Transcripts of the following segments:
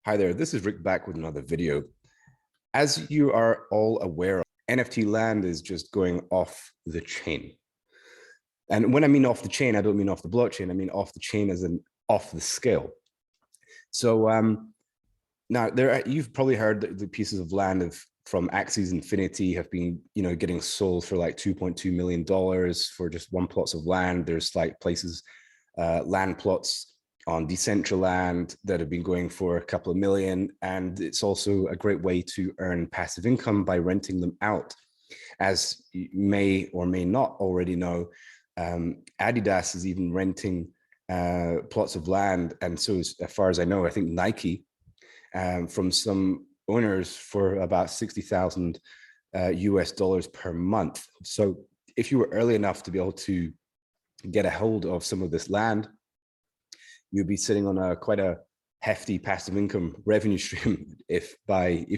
Hi there, this is Rick back with another video. As you are all aware, NFT land is just going off the chain. And when I mean off the chain, I don't mean off the blockchain, I mean off the chain as in off the scale. So now you've probably heard that the pieces of land from Axie's Infinity have been, getting sold for like $2.2 million for just one plots of land. There's like places, land plots on Decentraland that have been going for a couple of million. And it's also a great way to earn passive income by renting them out. As you may or may not already know, Adidas is even renting plots of land. And so as far as I know, I think Nike from some owners for about 60,000 US dollars per month. So if you were early enough to be able to get a hold of some of this land, you'd be sitting on quite a hefty passive income revenue stream. If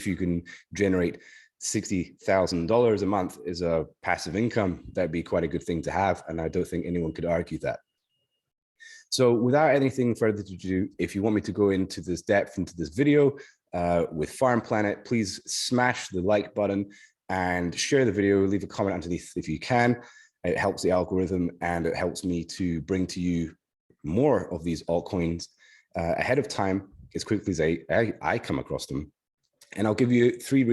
you can generate $60,000 a month is a passive income, that'd be quite a good thing to have. And I don't think anyone could argue that. So without anything further to do, if you want me to go into this depth into this video with Farm Planet, please smash the like button and share the video, leave a comment underneath if you can. It helps the algorithm and it helps me to bring to you more of these altcoins ahead of time as quickly as I come across them. And I'll give you three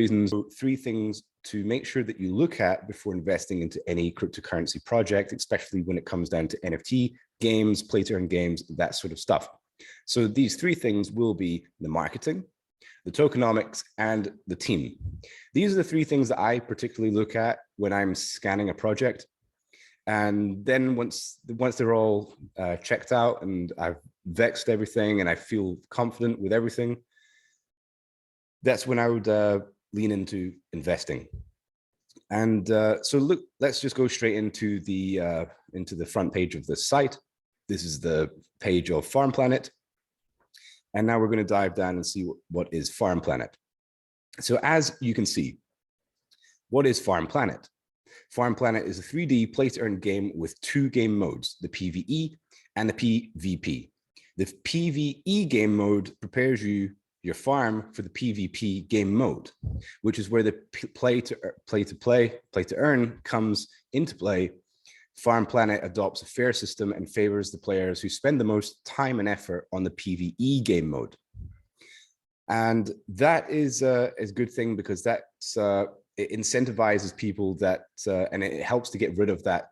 things to make sure that you look at before investing into any cryptocurrency project, especially when it comes down to NFT games, play to earn games, that sort of stuff. So these three things will be the marketing, the tokenomics, and the team. These are the three things that I particularly look at when I'm scanning a project. And then once they're all checked out and I've vexed everything and I feel confident with everything, that's when I would lean into investing. And so look, let's just go straight into the front page of the site. This is the page of Farm Planet. And now we're going to dive down and see what is Farm Planet. So as you can see, what is Farm Planet? Farm Planet is a 3D play-to-earn game with two game modes, the PvE and the PvP. The PvE game mode prepares your farm for the PvP game mode, which is where the play to earn comes into play. Farm Planet adopts a fair system and favors the players who spend the most time and effort on the PvE game mode. And that is a good thing because that's it incentivizes people and it helps to get rid of that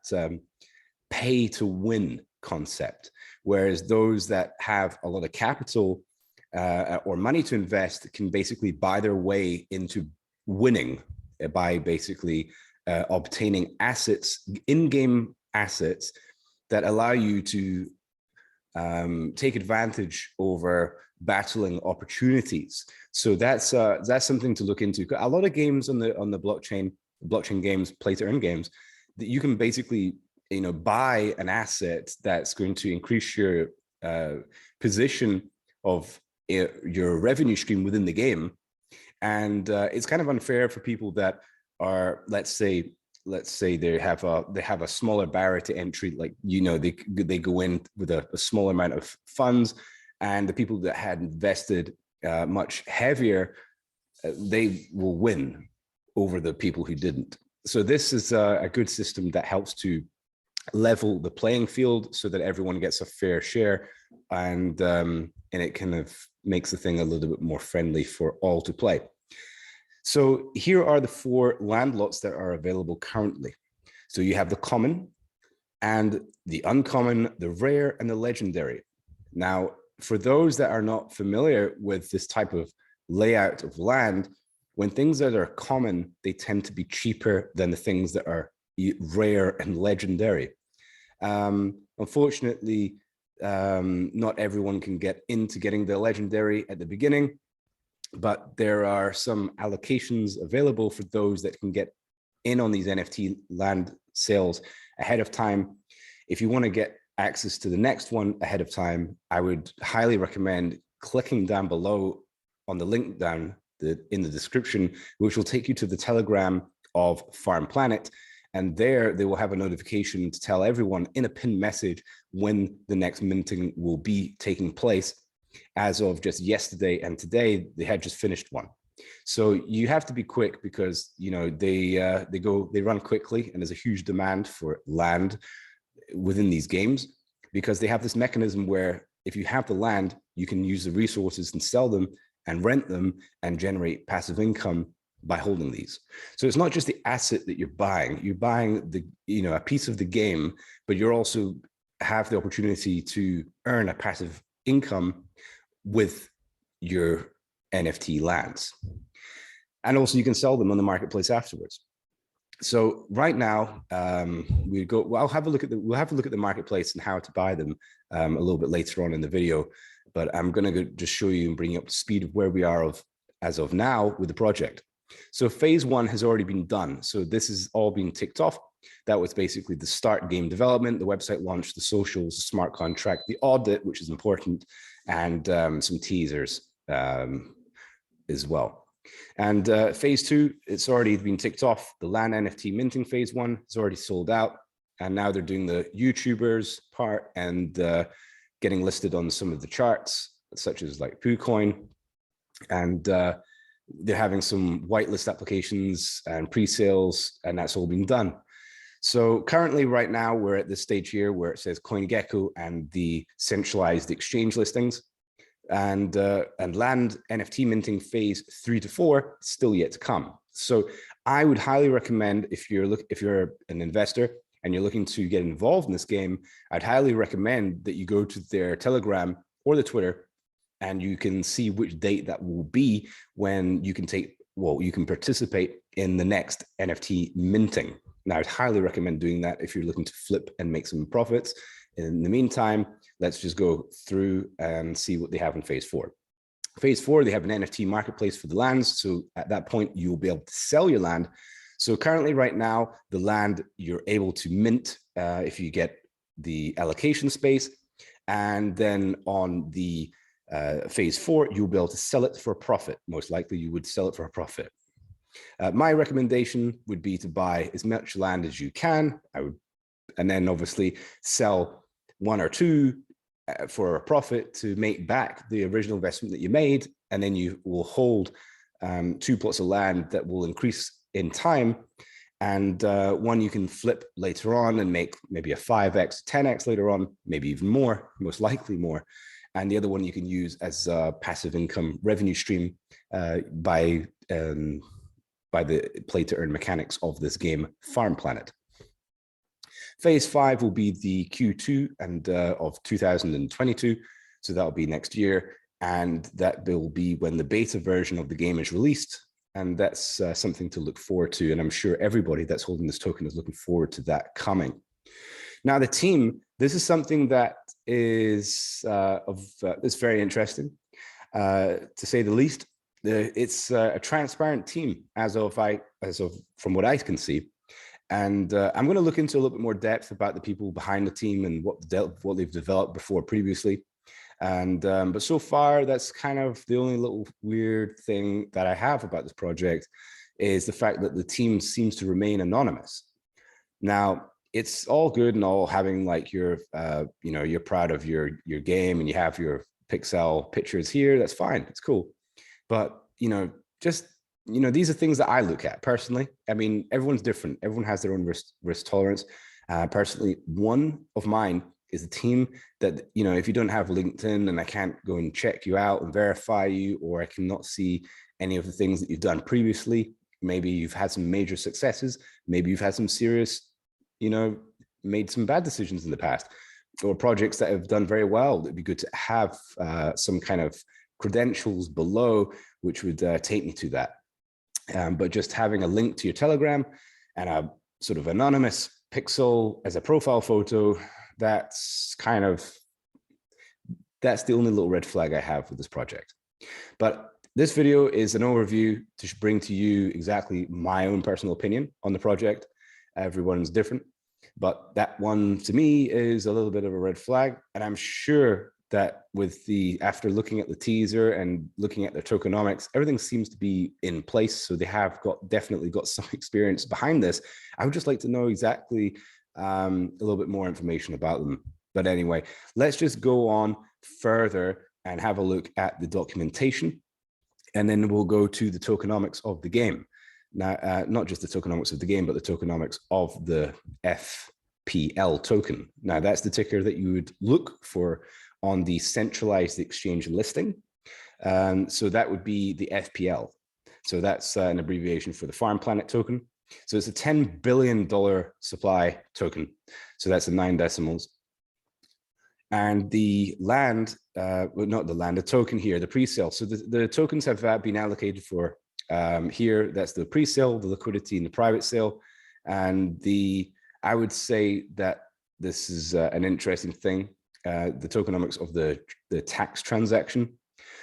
pay to win concept. Whereas those that have a lot of capital or money to invest can basically buy their way into winning by basically obtaining assets, in-game assets that allow you to take advantage over battling opportunities. So that's something to look into. A lot of games on the blockchain games, play to earn games, that you can basically buy an asset that's going to increase your position of your revenue stream within the game. And it's kind of unfair for people that are, let's say they have a smaller barrier to entry, like they go in with a small amount of funds, and the people that had invested much heavier, they will win over the people who didn't. So this is a good system that helps to level the playing field so that everyone gets a fair share, and it kind of makes the thing a little bit more friendly for all to play. So here are the 4 land lots that are available currently. So you have the common and the uncommon, the rare and the legendary. Now, for those that are not familiar with this type of layout of land, when things that are common, they tend to be cheaper than the things that are rare and legendary. Unfortunately, not everyone can get into getting the legendary at the beginning, but there are some allocations available for those that can get in on these NFT land sales ahead of time. If you want to get access to the next one ahead of time, I would highly recommend clicking down below on the link down in the description, which will take you to the Telegram of Farm Planet. And there they will have a notification to tell everyone in a pinned message when the next minting will be taking place. as of just yesterday and today, they had just finished one. So you have to be quick because, you know, they run quickly, and there's a huge demand for land within these games because they have this mechanism where if you have the land, you can use the resources and sell them and rent them and generate passive income by holding these. So it's not just the asset that you're buying the, you know, a piece of the game, but you're also have the opportunity to earn a passive income with your NFT lands. And also you can sell them on the marketplace afterwards. So right now, we'll have a look at the marketplace and how to buy them a little bit later on in the video, but I'm going to just show you and bring you up to speed of where we are as of now with the project. So phase one has already been done. So this is all been ticked off. That was basically the start game development, the website launch, the socials, the smart contract, the audit, which is important, and some teasers as well. And phase two, it's already been ticked off. The LAN NFT minting phase one is already sold out. And now they're doing the YouTubers part and getting listed on some of the charts, such as like PooCoin. And they're having some whitelist applications and pre-sales, and that's all been done. So currently right now, we're at this stage here where it says CoinGecko and the centralized exchange listings. And land NFT minting phase 3 to 4 still yet to come. So I would highly recommend, if you're an investor and you're looking to get involved in this game, I'd highly recommend that you go to their Telegram or the Twitter, and you can see which date that will be when you can you can participate in the next NFT minting. Now, I'd highly recommend doing that if you're looking to flip and make some profits. In the meantime, let's just go through and see what they have in phase 4. Phase 4, they have an NFT marketplace for the lands. So at that point, you'll be able to sell your land. So currently right now, the land you're able to mint if you get the allocation space. And then on the phase 4, you'll be able to sell it for a profit. Most likely you would sell it for a profit. My recommendation would be to buy as much land as you can. And then obviously sell 1 or 2 for a profit to make back the original investment that you made. And then you will hold 2 plots of land that will increase in time. And one you can flip later on and make maybe a 5x, 10x later on, maybe even more, most likely more. And the other one you can use as a passive income revenue stream by the play to earn mechanics of this game, Farm Planet. Phase 5 will be the Q2 of 2022. So that'll be next year. And that will be when the beta version of the game is released. And that's something to look forward to. And I'm sure everybody that's holding this token is looking forward to that coming. Now, the team, this is something that is very interesting, to say the least. It's a transparent team from what I can see. And I'm going to look into a little bit more depth about the people behind the team and what they've developed before previously. And but so far, that's kind of the only little weird thing that I have about this project is the fact that the team seems to remain anonymous. Now, it's all good and all having like your, you're proud of your game and you have your pixel pictures here. That's fine. It's cool. But, these are things that I look at personally. I mean, everyone's different. Everyone has their own risk tolerance. Personally, one of mine is a team that, if you don't have LinkedIn and I can't go and check you out and verify you, or I cannot see any of the things that you've done previously, maybe you've had some major successes, maybe you've had some serious, made some bad decisions in the past, or projects that have done very well. It'd be good to have some kind of credentials below, which would take me to that. But just having a link to your Telegram and a sort of anonymous pixel as a profile photo, that's the only little red flag I have with this project. But this video is an overview to bring to you exactly my own personal opinion on the project. Everyone's different, but that one to me is a little bit of a red flag. And I'm sure that after looking at the teaser and looking at their tokenomics, everything seems to be in place. So they have definitely got some experience behind this. I would just like to know exactly a little bit more information about them. But anyway, let's just go on further and have a look at the documentation. And then we'll go to the tokenomics of the game. Now, not just the tokenomics of the game, but the tokenomics of the FPL token. Now, that's the ticker that you would look for on the centralized exchange listing. So that would be the FPL. So that's an abbreviation for the Farm Planet token. So it's a $10 billion supply token. So that's the 9 decimals. And the land, well, not the land, the token here, the pre-sale. So the tokens have been allocated for here. That's the pre-sale, the liquidity, and the private sale. And I would say that this is an interesting thing, the tokenomics of the tax transaction.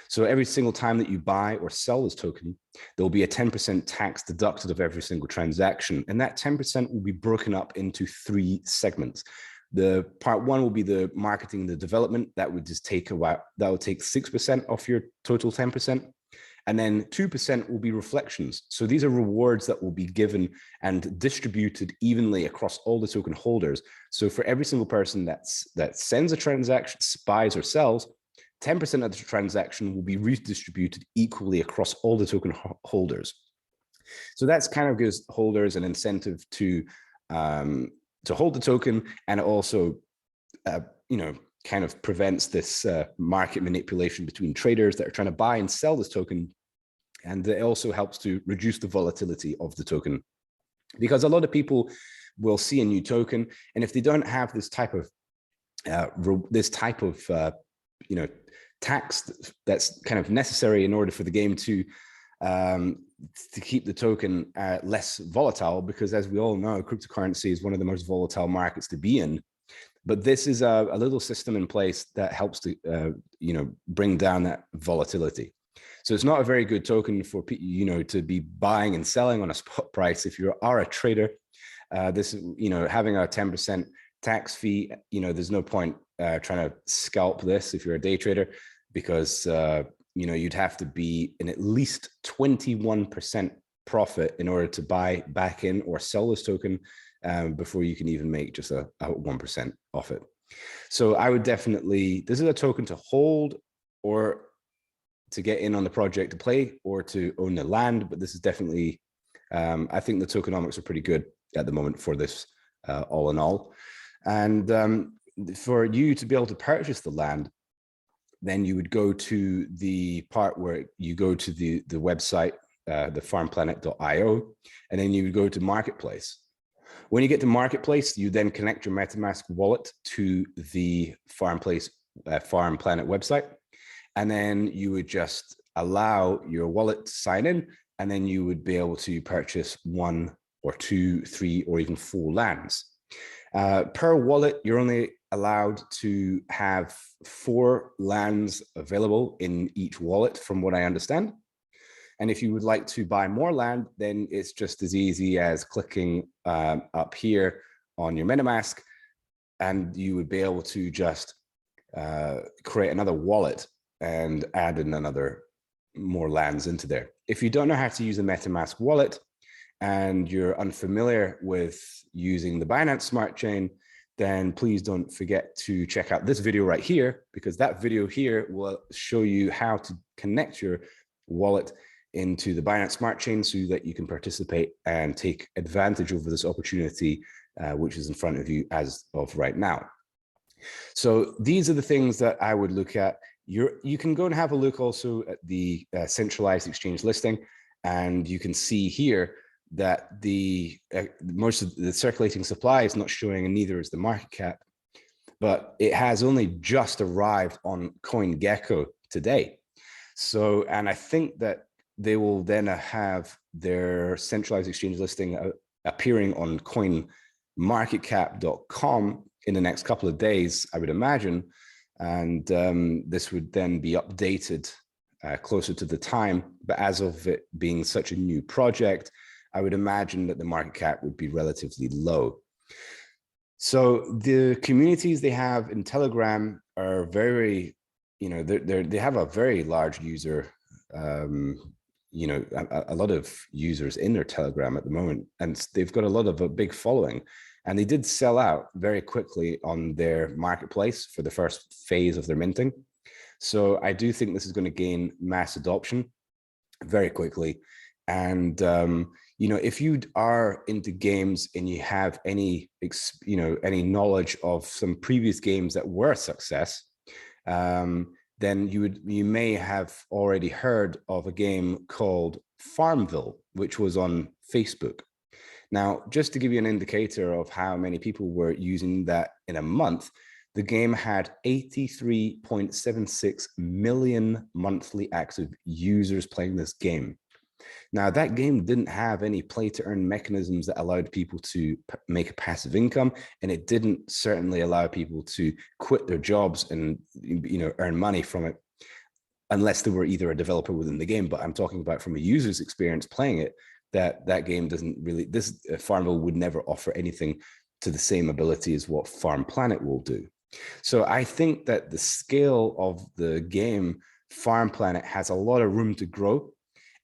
So every single time that you buy or sell this token, there will be a 10% tax deducted of every single transaction. And that 10% will be broken up into 3 segments. The part 1 will be the marketing, the development. That would just take a while. That will take 6% off your total 10%. And then 2% will be reflections. So these are rewards that will be given and distributed evenly across all the token holders. So for every single person that sends a transaction, buys or sells, 10% of the transaction will be redistributed equally across all the token holders. So that's kind of gives holders an incentive to hold the token, and it also, kind of prevents this market manipulation between traders that are trying to buy and sell this token. And it also helps to reduce the volatility of the token, because a lot of people will see a new token, and if they don't have this type of tax that's kind of necessary in order for the game to keep the token less volatile, because as we all know, cryptocurrency is one of the most volatile markets to be in. But this is a little system in place that helps to, bring down that volatility. So it's not a very good token for, to be buying and selling on a spot price. If you are a trader, this, having a 10% tax fee, there's no point trying to scalp this if you're a day trader, because, you'd have to be in at least 21% profit in order to buy back in or sell this token before you can even make just a 1% off it. So I would definitely, this is a token to hold or to get in on the project to play or to own the land, but this is definitely, I think the tokenomics are pretty good at the moment for this all in all. And for you to be able to purchase the land, then you would go to the part where you go to the website, the farmplanet.io, and then you would go to Marketplace. When you get to Marketplace, you then connect your MetaMask wallet to the Farm Planet website, and then you would just allow your wallet to sign in, and then you would be able to purchase 1 or 2, 3, or even 4 lands. Per wallet, you're only allowed to have 4 lands available in each wallet, from what I understand. And if you would like to buy more land, then it's just as easy as clicking up here on your MetaMask, and you would be able to just create another wallet and add in more lands into there. If you don't know how to use a MetaMask wallet and you're unfamiliar with using the Binance Smart Chain, then please don't forget to check out this video right here, because that video here will show you how to connect your wallet into the Binance Smart Chain so that you can participate and take advantage over this opportunity, which is in front of you as of right now. So these are the things that I would look at. You can go and have a look also at the centralized exchange listing, and you can see here that the most of the circulating supply is not showing, and neither is the market cap, but it has only just arrived on CoinGecko today. So, and I think that they will then have their centralized exchange listing appearing on coinmarketcap.com in the next couple of days, I would imagine. And this would then be updated closer to the time. But as of it being such a new project, I would imagine that the market cap would be relatively low. So the communities they have in Telegram are very, they have a very large user, a lot of users in their Telegram at the moment, and they've got a lot of a big following. And they did sell out very quickly on their marketplace for the first phase of their minting. So I do think this is going to gain mass adoption very quickly. And you know, if you are into games and you have any any knowledge of some previous games that were a success, then you may have already heard of a game called Farmville, which was on Facebook. Now, just to give you an indicator of how many people were using that in a month, the game had 83.76 million monthly active users playing this game. Now, that game didn't have any play to earn mechanisms that allowed people to make a passive income, and it didn't certainly allow people to quit their jobs and earn money from it, unless they were either a developer within the game. But I'm talking about from a user's experience playing it, that game doesn't really, this Farmville would never offer anything to the same ability as what Farm Planet will do. So I think that the scale of the game Farm Planet has a lot of room to grow.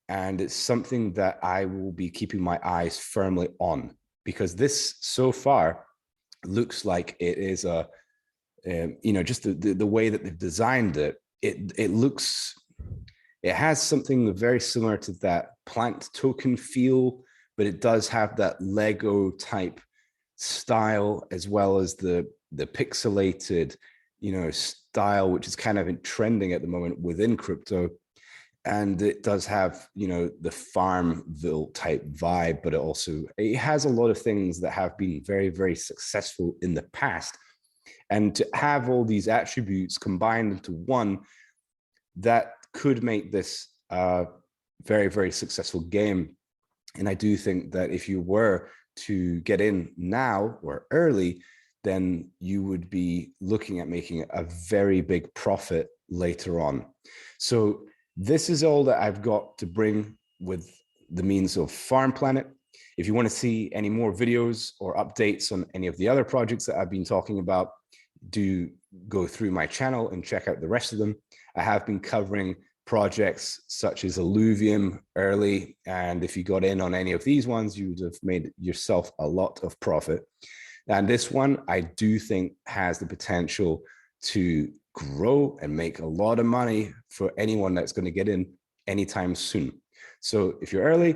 And it's something that I will be keeping my eyes firmly on, because this so far looks like it is a, just the way that they've designed it. It has something very similar to that plant token feel, but it does have that Lego type style, as well as the pixelated, style, which is kind of trending at the moment within crypto. And it does have, the Farmville type vibe, but it has a lot of things that have been very, very successful in the past. And to have all these attributes combined into one, that could make this a very, very successful game. And I do think that if you were to get in now or early, then you would be looking at making a very big profit later on. So this is all that I've got to bring with the means of Farm Planet. If you want to see any more videos or updates on any of the other projects that I've been talking about, do go through my channel and check out the rest of them. I have been covering projects such as Illuvium early, and if you got in on any of these ones, you would have made yourself a lot of profit. And this one, I do think has the potential to grow and make a lot of money for anyone that's going to get in anytime soon. So if you're early,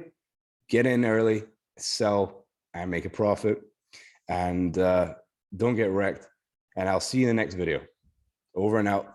get in early, sell, and make a profit, and don't get wrecked. And I'll see you in the next video. Over and out.